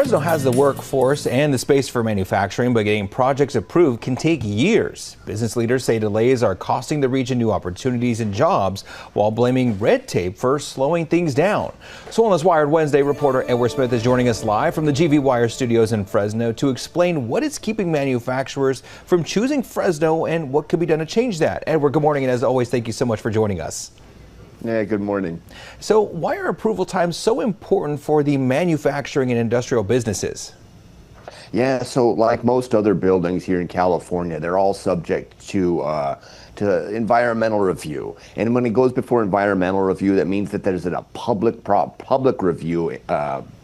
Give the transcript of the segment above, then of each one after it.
Fresno has the workforce and the space for manufacturing, but getting projects approved can take years. Business leaders say delays are costing the region new opportunities and jobs while blaming red tape for slowing things down. So on this Wired Wednesday, reporter Edward Smith is joining us live from the GV Wire studios in Fresno to explain what is keeping manufacturers from choosing Fresno and what could be done to change that. Edward, good morning, and as always, thank you so much for joining us. Yeah, good morning. So why are approval times so important for the manufacturing and industrial businesses? Yeah, so like most other buildings here in California, they're all subject to environmental review. And when it goes before environmental review, that means that there's a public review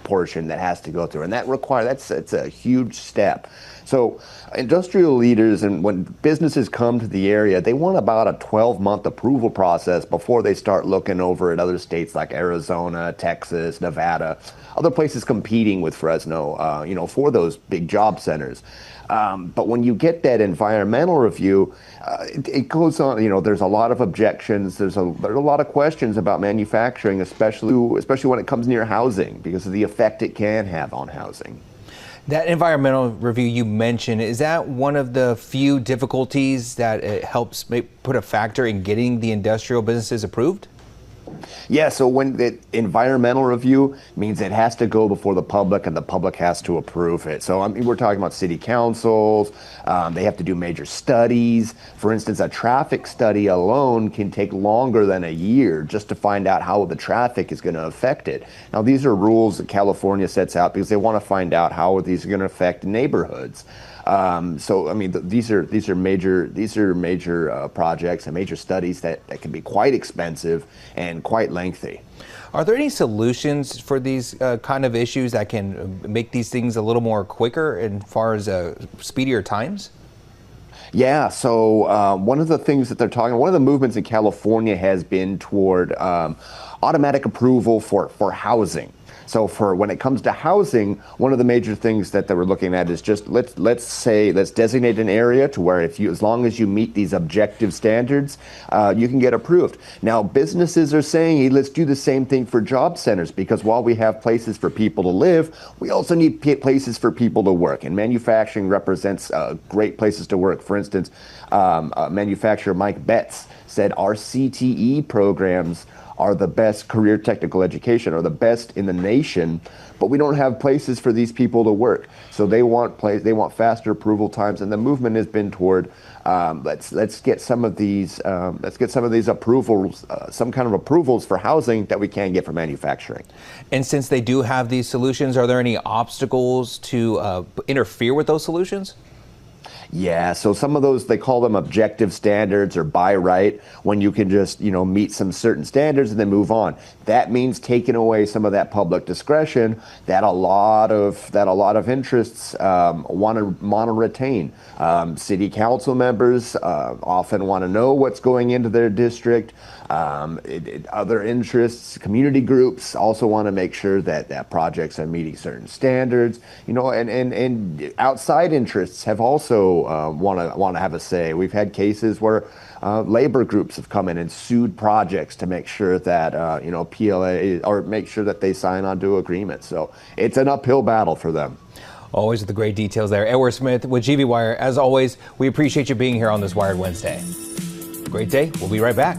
portion that has to go through, and that's a huge step. So industrial leaders and when businesses come to the area, they want about a 12-month approval process before they start looking over at other states like Arizona, Texas, Nevada, other places competing with Fresno, for those big job centers. But when you get that environmental review, it goes on. There's a lot of objections. There's a lot of questions about manufacturing, especially when it comes near housing, because of the effect it can have on housing. That environmental review you mentioned, is that one of the few difficulties that it helps put a factor in getting the industrial businesses approved? Yeah, so when the environmental review means it has to go before the public and the public has to approve it. So we're talking about city councils, they have to do major studies. For instance, a traffic study alone can take longer than a year just to find out how the traffic is going to affect it. Now, these are rules that California sets out because they want to find out how these are going to affect neighborhoods. These are major projects and major studies that can be quite expensive and quite lengthy. Are there any solutions for these kind of issues that can make these things a little more quicker as far as speedier times? Yeah, so one of the things that they're one of the movements in California has been toward automatic approval for housing. So when it comes to housing, one of the major things that they were looking at is just let's designate an area to where as long as you meet these objective standards, you can get approved. Now, businesses are saying, hey, let's do the same thing for job centers, because while we have places for people to live, we also need places for people to work. And manufacturing represents great places to work. For instance, manufacturer Mike Betts said our CTE programs are the best career technical education, are the best in the nation, but we don't have places for these people to work. So they want faster approval times, and the movement has been toward let's get some of these approvals, some kind of approvals for housing that we can get for manufacturing. And since they do have these solutions, are there any obstacles to interfere with those solutions? Yeah, so some of those, they call them objective standards or by right, when you can just, meet some certain standards and then move on. That means taking away some of that public discretion that a lot of interests want to retain. City council members often want to know what's going into their district. Other interests, community groups also want to make sure that projects are meeting certain standards, and outside interests have also want to have a say. We've had cases where labor groups have come in and sued projects to make sure that PLA or make sure that they sign onto agreements. So it's an uphill battle for them. Always with the great details there. Edward Smith with GV Wire. As always, we appreciate you being here on this Wired Wednesday. Great day. We'll be right back.